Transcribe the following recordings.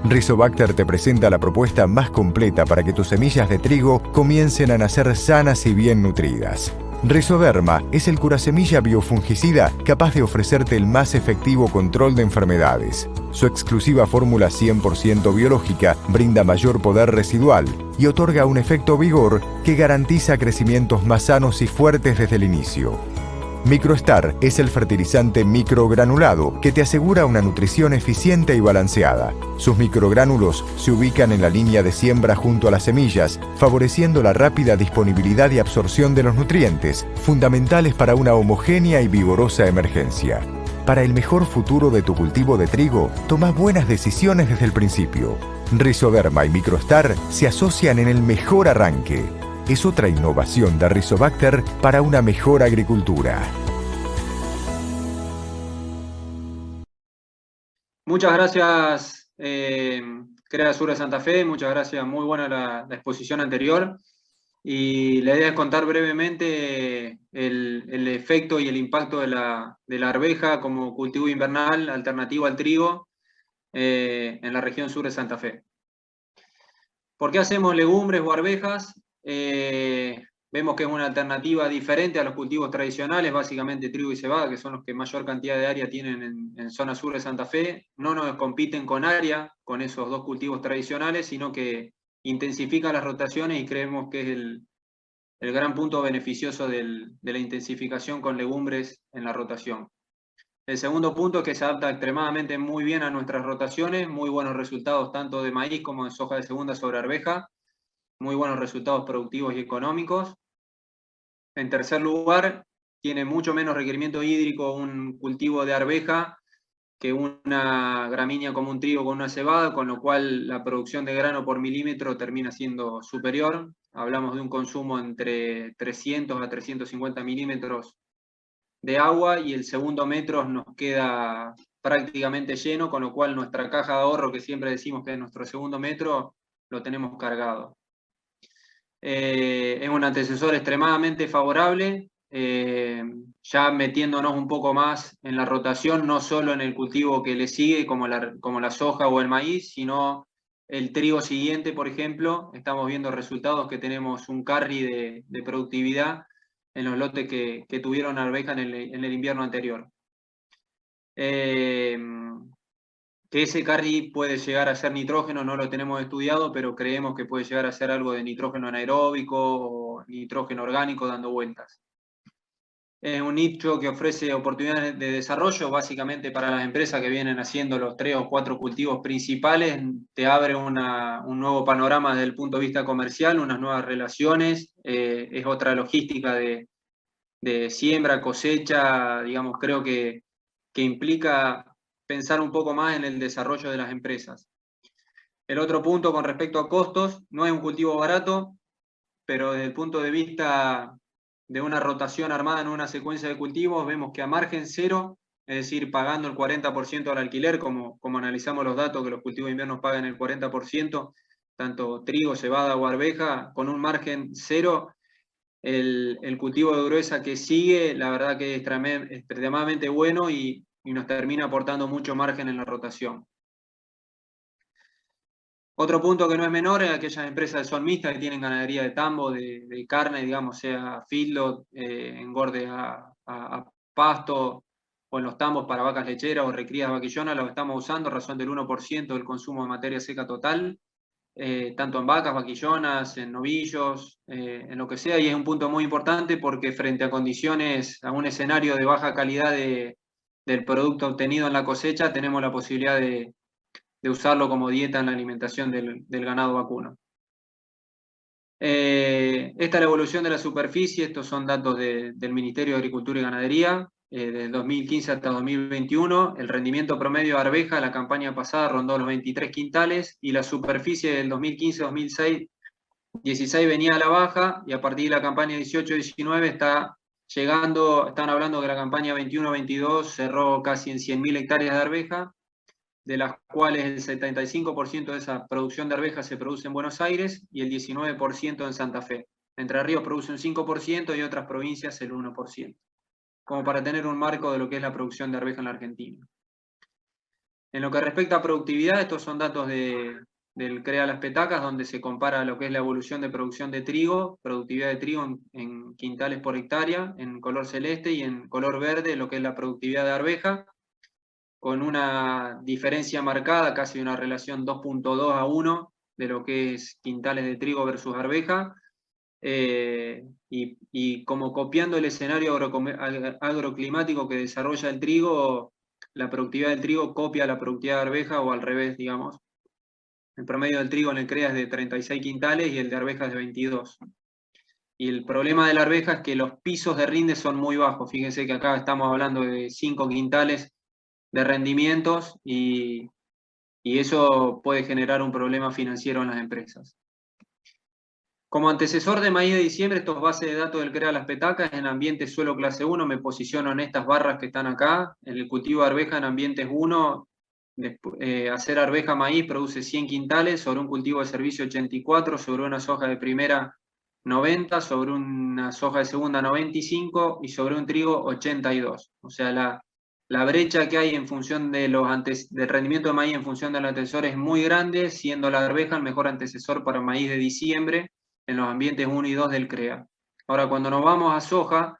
Rizobacter te presenta la propuesta más completa para que tus semillas de trigo comiencen a nacer sanas y bien nutridas. Rizoderma es el curasemilla biofungicida capaz de ofrecerte el más efectivo control de enfermedades. Su exclusiva fórmula 100% biológica brinda mayor poder residual y otorga un efecto vigor que garantiza crecimientos más sanos y fuertes desde el inicio. Microstar es el fertilizante microgranulado que te asegura una nutrición eficiente y balanceada. Sus microgránulos se ubican en la línea de siembra junto a las semillas, favoreciendo la rápida disponibilidad y absorción de los nutrientes, fundamentales para una homogénea y vigorosa emergencia. Para el mejor futuro de tu cultivo de trigo, toma buenas decisiones desde el principio. Rizoderma y Microstar se asocian en el mejor arranque. Es otra innovación de Rizobacter para una mejor agricultura. Muchas gracias, Creasura de Santa Fe, muchas gracias, muy buena la exposición anterior. Y la idea es contar brevemente el efecto y el impacto de la arveja como cultivo invernal alternativo al trigo en la región sur de Santa Fe. ¿Por qué hacemos legumbres o arvejas? Vemos que es una alternativa diferente a los cultivos tradicionales, básicamente trigo y cebada, que son los que mayor cantidad de área tienen en zona sur de Santa Fe. No nos compiten con área, con esos dos cultivos tradicionales, sino que intensifican las rotaciones y creemos que es el gran punto beneficioso de la intensificación con legumbres en la rotación. El segundo punto es que se adapta extremadamente muy bien a nuestras rotaciones, muy buenos resultados tanto de maíz como de soja de segunda sobre arveja, muy buenos resultados productivos y económicos. En tercer lugar, tiene mucho menos requerimiento hídrico un cultivo de arveja que una gramínea como un trigo con una cebada, con lo cual la producción de grano por milímetro termina siendo superior. Hablamos de un consumo entre 300 a 350 milímetros de agua y el segundo metro nos queda prácticamente lleno, con lo cual nuestra caja de ahorro, que siempre decimos que es nuestro segundo metro, lo tenemos cargado. Es un antecesor extremadamente favorable, ya metiéndonos un poco más en la rotación, no solo en el cultivo que le sigue, como la soja o el maíz, sino el trigo siguiente, por ejemplo. Estamos viendo resultados que tenemos un carry de productividad en los lotes que tuvieron arveja en el invierno anterior. Que ese carry puede llegar a ser nitrógeno, no lo tenemos estudiado, pero creemos que puede llegar a ser algo de nitrógeno anaeróbico o nitrógeno orgánico dando vueltas. Es un nicho que ofrece oportunidades de desarrollo, básicamente para las empresas que vienen haciendo los 3 o 4 cultivos principales, te abre un nuevo panorama desde el punto de vista comercial, unas nuevas relaciones, es otra logística de siembra, cosecha, digamos, creo que implica pensar un poco más en el desarrollo de las empresas. El otro punto con respecto a costos, no es un cultivo barato, pero desde el punto de vista de una rotación armada en una secuencia de cultivos, vemos que a margen cero, es decir, pagando el 40% al alquiler, como analizamos los datos que los cultivos inviernos pagan el 40%, tanto trigo, cebada o arveja, con un margen cero, el cultivo de gruesa que sigue, la verdad que es extremadamente bueno y nos termina aportando mucho margen en la rotación. Otro punto que no es menor es aquellas empresas que son mixtas, que tienen ganadería de tambo, de carne, digamos, sea feedlot, engorde a pasto, o en los tambos para vacas lecheras o recrías vaquillonas, lo estamos usando, razón del 1% del consumo de materia seca total, tanto en vacas, vaquillonas, en novillos, en lo que sea, y es un punto muy importante porque frente a condiciones, a un escenario de baja calidad del producto obtenido en la cosecha, tenemos la posibilidad de usarlo como dieta en la alimentación del ganado vacuno. Esta es la evolución de la superficie, estos son datos del Ministerio de Agricultura y Ganadería, del 2015 hasta 2021, el rendimiento promedio de arveja la campaña pasada rondó los 23 quintales y la superficie del 2015-2016 venía a la baja y a partir de la campaña 18-19 está llegando, están hablando que la campaña 21-22 cerró casi en 100.000 hectáreas de arveja, de las cuales el 75% de esa producción de arvejas se produce en Buenos Aires y el 19% en Santa Fe. Entre Ríos produce un 5% y otras provincias el 1%, como para tener un marco de lo que es la producción de arveja en la Argentina. En lo que respecta a productividad, estos son datos del CREA Las Petacas, donde se compara lo que es la evolución de producción de trigo, productividad de trigo en quintales por hectárea, en color celeste, y en color verde, lo que es la productividad de arveja, con una diferencia marcada, casi una relación 2.2 a 1 de lo que es quintales de trigo versus arveja, y como copiando el escenario agroclimático que desarrolla el trigo, la productividad del trigo copia la productividad de arveja, o al revés, digamos. El promedio del trigo en el CREA es de 36 quintales y el de arveja es de 22. Y el problema de la arveja es que los pisos de rinde son muy bajos. Fíjense que acá estamos hablando de 5 quintales de rendimientos, y eso puede generar un problema financiero en las empresas. Como antecesor de maíz de diciembre, estos bases de datos del CREA Las Petacas, en ambiente suelo clase 1, me posiciono en estas barras que están acá. En el cultivo de arveja en ambientes 1, hacer arveja maíz produce 100 quintales sobre un cultivo de servicio 84, sobre una soja de primera 90, sobre una soja de segunda 95 y sobre un trigo 82. O sea, la brecha que hay en función de del rendimiento de maíz en función del antecesor es muy grande, siendo la arveja el mejor antecesor para maíz de diciembre en los ambientes 1 y 2 del CREA. Ahora, cuando nos vamos a soja,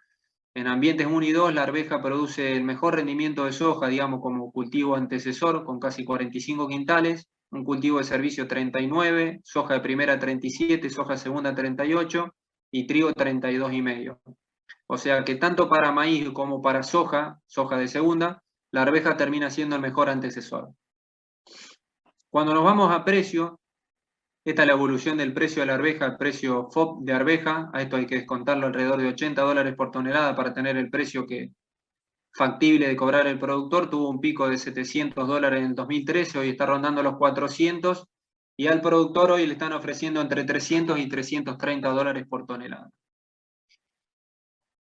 en ambientes 1 y 2, la arveja produce el mejor rendimiento de soja, digamos, como cultivo antecesor, con casi 45 quintales, un cultivo de servicio 39, soja de primera 37, soja de segunda 38 y trigo 32,5. O sea que tanto para maíz como para soja de segunda, la arveja termina siendo el mejor antecesor. Cuando nos vamos a precio, esta es la evolución del precio de la arveja, el precio FOB de arveja. A esto hay que descontarlo alrededor de $80 por tonelada para tener el precio factible de cobrar el productor. Tuvo un pico de $700 en el 2013, hoy está rondando los 400, y al productor hoy le están ofreciendo entre 300 y $330 por tonelada.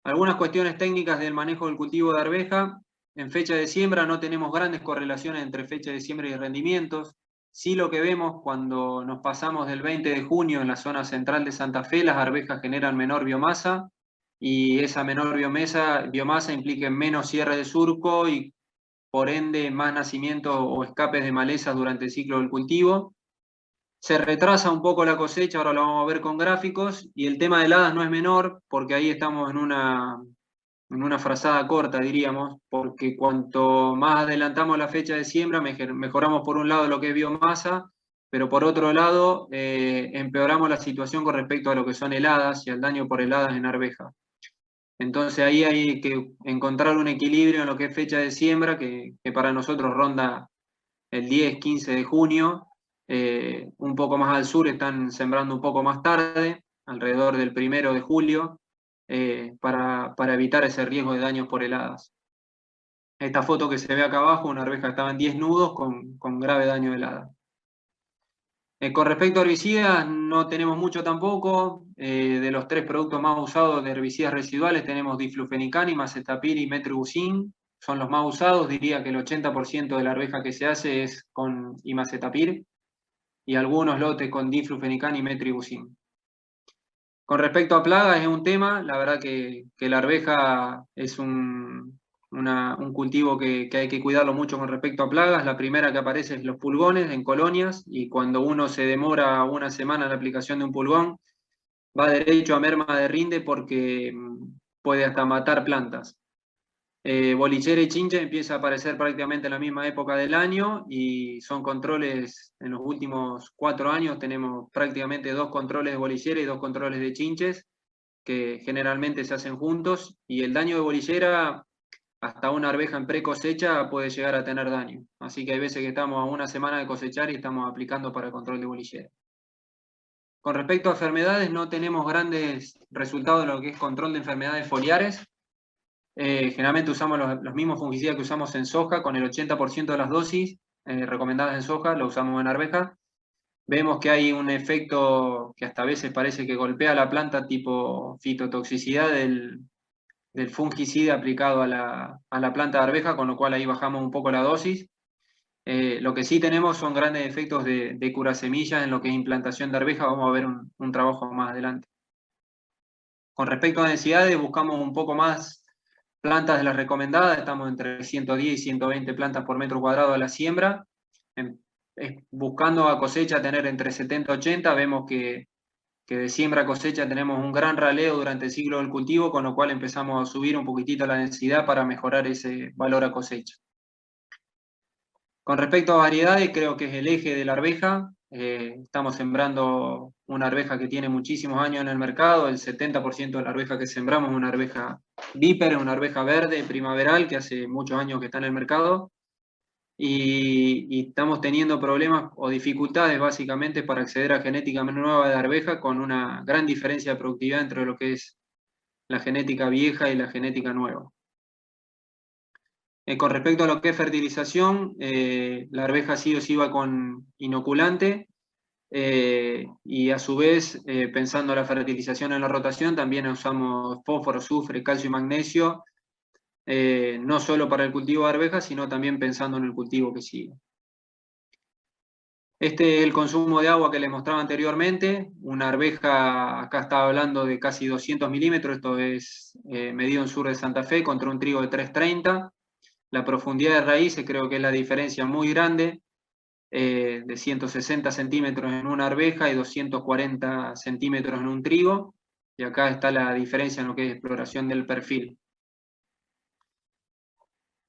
Algunas cuestiones técnicas del manejo del cultivo de arveja. En fecha de siembra no tenemos grandes correlaciones entre fecha de siembra y rendimientos. Sí, lo que vemos cuando nos pasamos del 20 de junio en la zona central de Santa Fe, las arvejas generan menor biomasa, y esa menor biomasa implica menos cierre de surco y por ende más nacimientos o escapes de malezas durante el ciclo del cultivo. Se retrasa un poco la cosecha, ahora lo vamos a ver con gráficos, y el tema de heladas no es menor, porque ahí estamos en una frazada corta, diríamos, porque cuanto más adelantamos la fecha de siembra, mejoramos por un lado lo que es biomasa, pero por otro lado empeoramos la situación con respecto a lo que son heladas y al daño por heladas en arveja. Entonces ahí hay que encontrar un equilibrio en lo que es fecha de siembra, que para nosotros ronda el 10-15 de junio, un poco más al sur están sembrando un poco más tarde, alrededor del 1 de julio, para evitar ese riesgo de daños por heladas. Esta foto que se ve acá abajo, una arveja estaba en 10 nudos con grave daño de helada. Con respecto a herbicidas, no tenemos mucho tampoco. De los 3 productos más usados de herbicidas residuales tenemos diflufenicán, imazetapir y metribuzin. Son los más usados. Diría que el 80% de la arveja que se hace es con imazetapir y algunos lotes con diflufenicán y metribuzin. Con respecto a plagas, es un tema. La verdad que la arveja es un cultivo que hay que cuidarlo mucho con respecto a plagas. La primera que aparece es los pulgones en colonias, y cuando uno se demora una semana en la aplicación de un pulgón, va derecho a merma de rinde porque puede hasta matar plantas. Bolichera y chinche empieza a aparecer prácticamente en la misma época del año, y son controles. En los últimos 4 años tenemos prácticamente 2 controles de bolichera y 2 controles de chinches, que generalmente se hacen juntos, y el daño de bolillera, hasta una arveja en pre-cosecha puede llegar a tener daño. Así que hay veces que estamos a una semana de cosechar y estamos aplicando para el control de bolillera. Con respecto a enfermedades, no tenemos grandes resultados en lo que es control de enfermedades foliares. Generalmente usamos los mismos fungicidas que usamos en soja, con el 80% de las dosis recomendadas en soja, lo usamos en arveja. Vemos que hay un efecto que hasta a veces parece que golpea la planta, tipo fitotoxicidad del fungicida aplicado a la planta de arveja, con lo cual ahí bajamos un poco la dosis. Lo que sí tenemos son grandes efectos de curasemillas en lo que es implantación de arveja. Vamos a ver un trabajo más adelante. Con respecto a densidades, buscamos un poco más plantas de las recomendadas. Estamos entre 110 y 120 plantas por metro cuadrado a la siembra. buscando a cosecha tener entre 70 y 80, vemos que de siembra a cosecha tenemos un gran raleo durante el ciclo del cultivo, con lo cual empezamos a subir un poquitito la densidad para mejorar ese valor a cosecha. Con respecto a variedades, creo que es el eje de la arveja. Estamos sembrando una arveja que tiene muchísimos años en el mercado. El 70% de la arveja que sembramos es una arveja Viper, una arveja verde primaveral que hace muchos años que está en el mercado. Y estamos teniendo problemas o dificultades básicamente para acceder a genética nueva de arveja, con una gran diferencia de productividad entre lo que es la genética vieja y la genética nueva. Con respecto a lo que es fertilización, la arveja sí o sí va con inoculante, y a su vez, pensando la fertilización en la rotación, también usamos fósforo, azufre, calcio y magnesio, no solo para el cultivo de arvejas, sino también pensando en el cultivo que sigue. Este es el consumo de agua que les mostraba anteriormente. Una arveja, acá estaba hablando de casi 200 milímetros, esto es medido en sur de Santa Fe, contra un trigo de 330. La profundidad de raíces creo que es la diferencia muy grande, de 160 centímetros en una arveja y 240 centímetros en un trigo. Y acá está la diferencia en lo que es exploración del perfil.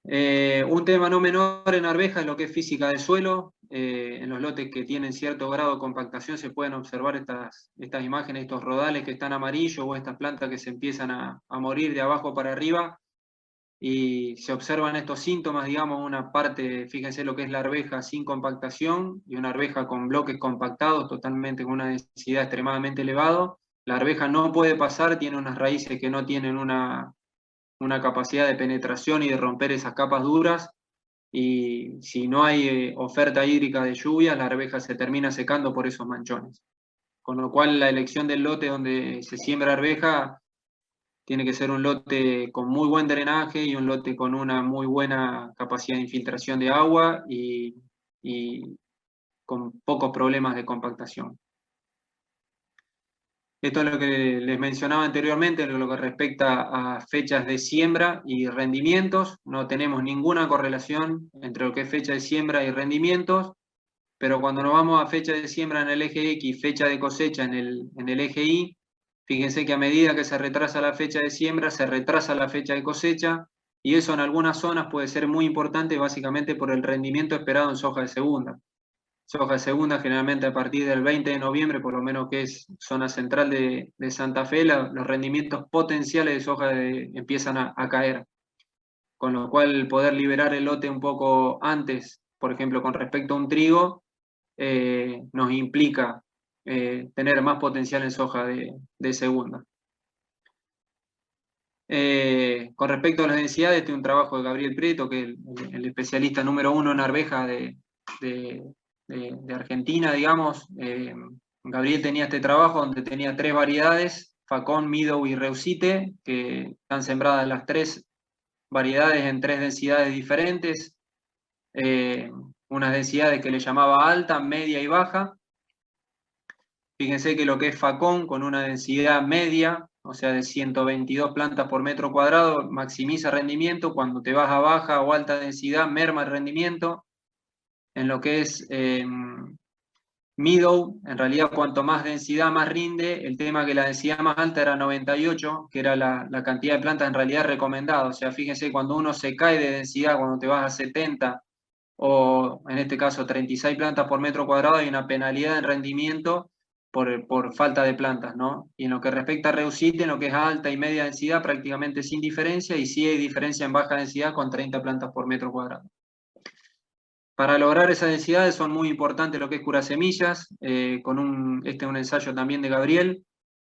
Un tema no menor en arveja es lo que es física de suelo. En los lotes que tienen cierto grado de compactación se pueden observar estas imágenes, estos rodales que están amarillos o estas plantas que se empiezan a morir de abajo para arriba, y se observan estos síntomas, digamos, una parte, fíjense lo que es la arveja sin compactación y una arveja con bloques compactados totalmente con una densidad extremadamente elevada. La arveja no puede pasar, tiene unas raíces que no tienen una capacidad de penetración y de romper esas capas duras, y si no hay oferta hídrica de lluvia, la arveja se termina secando por esos manchones. Con lo cual la elección del lote donde se siembra arveja tiene que ser un lote con muy buen drenaje y un lote con una muy buena capacidad de infiltración de agua y con pocos problemas de compactación. Esto es lo que les mencionaba anteriormente, en lo que respecta a fechas de siembra y rendimientos. No tenemos ninguna correlación entre lo que es fecha de siembra y rendimientos, pero cuando nos vamos a fecha de siembra en el eje X, fecha de cosecha en el eje Y, fíjense que a medida que se retrasa la fecha de siembra, se retrasa la fecha de cosecha, y eso en algunas zonas puede ser muy importante, básicamente por el rendimiento esperado en soja de segunda. Soja de segunda, generalmente a partir del 20 de noviembre, por lo menos que es zona central de Santa Fe, los rendimientos potenciales de soja empiezan a caer. Con lo cual, poder liberar el lote un poco antes, por ejemplo, con respecto a un trigo, nos implica tener más potencial en soja de segunda. Con respecto a las densidades, este es un trabajo de Gabriel Prieto, que es el especialista número 1 en arveja de Argentina, digamos. Gabriel tenía este trabajo donde tenía 3 variedades, Facón, Meadow y Reucite, que están sembradas las 3 variedades en 3 densidades diferentes, unas densidades que le llamaba alta, media y baja. Fíjense que lo que es Facón, con una densidad media, o sea, de 122 plantas por metro cuadrado, maximiza rendimiento. Cuando te vas a baja o alta densidad, merma el rendimiento. En lo que es Meadow, en realidad cuanto más densidad más rinde. El tema que la densidad más alta era 98, que era la cantidad de plantas en realidad recomendada. O sea, fíjense, cuando uno se cae de densidad, cuando te vas a 70 o en este caso 36 plantas por metro cuadrado, hay una penalidad en rendimiento por falta de plantas, ¿no? Y en lo que respecta a Reucite, en lo que es alta y media densidad, prácticamente sin diferencia, y sí hay diferencia en baja densidad con 30 plantas por metro cuadrado. Para lograr esas densidades son muy importantes lo que es curar semillas, este es un ensayo también de Gabriel,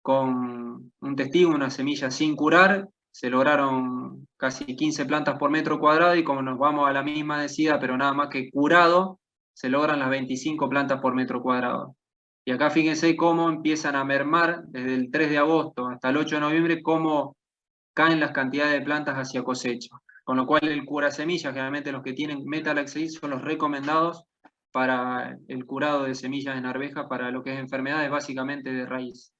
con un testigo, una semilla sin curar, se lograron casi 15 plantas por metro cuadrado, y como nos vamos a la misma densidad, pero nada más que curado, se logran las 25 plantas por metro cuadrado. Y acá fíjense cómo empiezan a mermar desde el 3 de agosto hasta el 8 de noviembre, cómo caen las cantidades de plantas hacia cosecha. Con lo cual el cura semillas, generalmente los que tienen Metalaxid son los recomendados para el curado de semillas en arveja para lo que es enfermedades básicamente de raíz.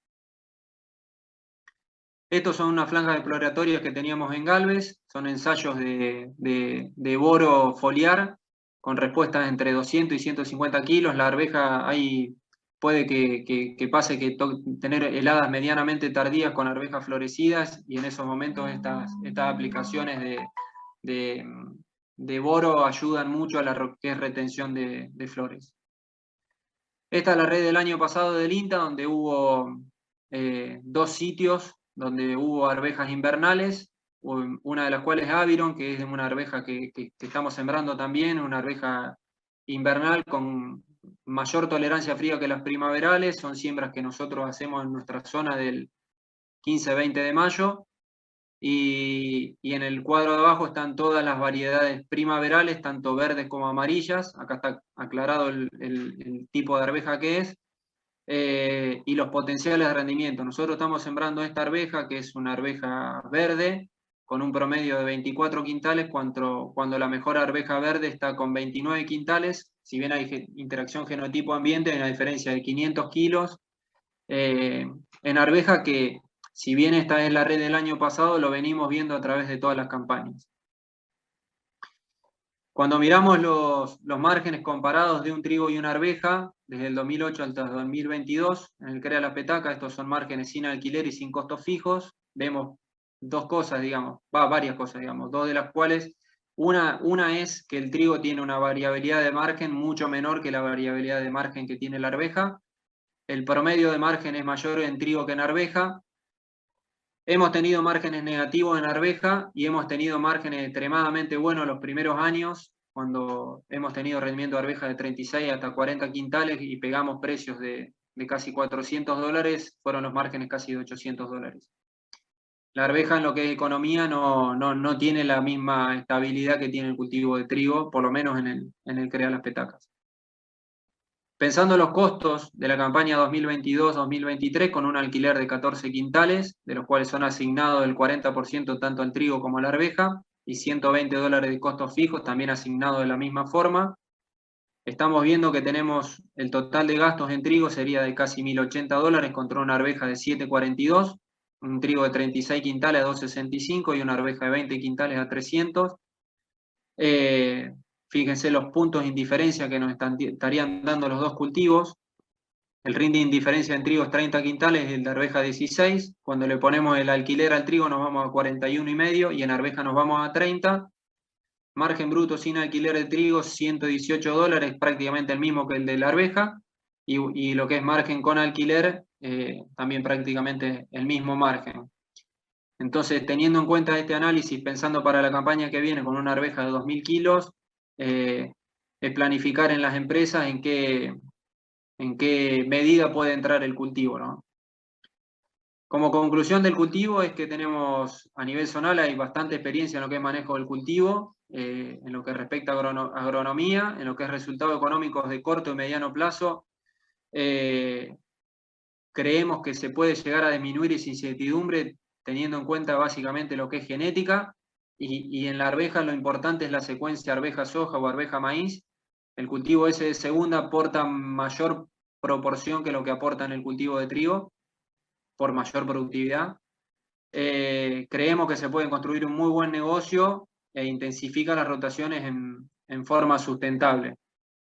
Estos son unas franjas exploratorias que teníamos en Galvez, son ensayos de boro foliar, con respuestas entre 200 y 150 kilos. La arveja ahí puede que pase tener heladas medianamente tardías con arvejas florecidas, y en esos momentos estas aplicaciones de boro ayudan mucho a la que es retención de flores. Esta es la red del año pasado del INTA, donde hubo 2 sitios donde hubo arvejas invernales, una de las cuales Aviron, que es una arveja que estamos sembrando también, una arveja invernal con mayor tolerancia fría que las primaverales. Son siembras que nosotros hacemos en nuestra zona del 15-20 de mayo, y en el cuadro de abajo están todas las variedades primaverales, tanto verdes como amarillas. Acá está aclarado el tipo de arveja que es, y los potenciales de rendimiento. Nosotros estamos sembrando esta arveja, que es una arveja verde, con un promedio de 24 quintales, cuando la mejor arveja verde está con 29 quintales. Si bien hay interacción genotipo-ambiente, hay una diferencia de 500 kilos en arveja que, si bien esta es la red del año pasado, lo venimos viendo a través de todas las campañas. Cuando miramos los márgenes comparados de un trigo y una arveja, desde el 2008 hasta el 2022, en el CREA La Petaca, estos son márgenes sin alquiler y sin costos fijos, vemos dos cosas, digamos, varias cosas, digamos, dos de las cuales, una es que el trigo tiene una variabilidad de margen mucho menor que la variabilidad de margen que tiene la arveja. El promedio de margen es mayor en trigo que en arveja. Hemos tenido márgenes negativos en arveja y hemos tenido márgenes extremadamente buenos los primeros años, cuando hemos tenido rendimiento de arveja de 36 hasta 40 quintales y pegamos precios de casi $400, fueron los márgenes casi de $800. La arveja, en lo que es economía, no tiene la misma estabilidad que tiene el cultivo de trigo, por lo menos en el CREA Las Petacas. Pensando en los costos de la campaña 2022-2023, con un alquiler de 14 quintales, de los cuales son asignados el 40% tanto al trigo como a la arveja, y $120 de costos fijos, también asignados de la misma forma, estamos viendo que tenemos el total de gastos en trigo sería de casi $1.080 contra una arveja de 7.42, un trigo de 36 quintales a 2.65 y una arveja de 20 quintales a 300. Fíjense los puntos de indiferencia que nos estarían dando los dos cultivos. El RIN de indiferencia en trigo es 30 quintales, el de arveja 16. Cuando le ponemos el alquiler al trigo nos vamos a 41,5 y en arveja nos vamos a 30. Margen bruto sin alquiler de trigo, $118, prácticamente el mismo que el de la arveja. Y lo que es margen con alquiler, también prácticamente el mismo margen. Entonces, teniendo en cuenta este análisis, pensando para la campaña que viene con una arveja de 2.000 kilos, es planificar en las empresas en qué medida puede entrar el cultivo, ¿no? Como conclusión del cultivo es que tenemos, a nivel zonal, hay bastante experiencia en lo que es manejo del cultivo, en lo que respecta a agronomía, en lo que es resultados económicos de corto y mediano plazo. Creemos que se puede llegar a disminuir esa incertidumbre teniendo en cuenta básicamente lo que es genética, y en la arveja lo importante es la secuencia arveja-soja o arveja-maíz. El cultivo ese de segunda aporta mayor proporción que lo que aporta en el cultivo de trigo, por mayor productividad. Creemos que se puede construir un muy buen negocio e intensifica las rotaciones en forma sustentable.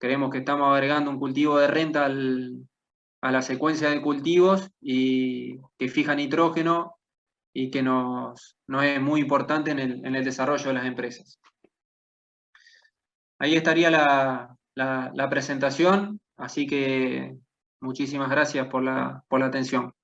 Creemos que estamos agregando un cultivo de renta a la secuencia de cultivos y que fija nitrógeno y que nos es muy importante en el desarrollo de las empresas. Ahí estaría la presentación, así que muchísimas gracias por la atención.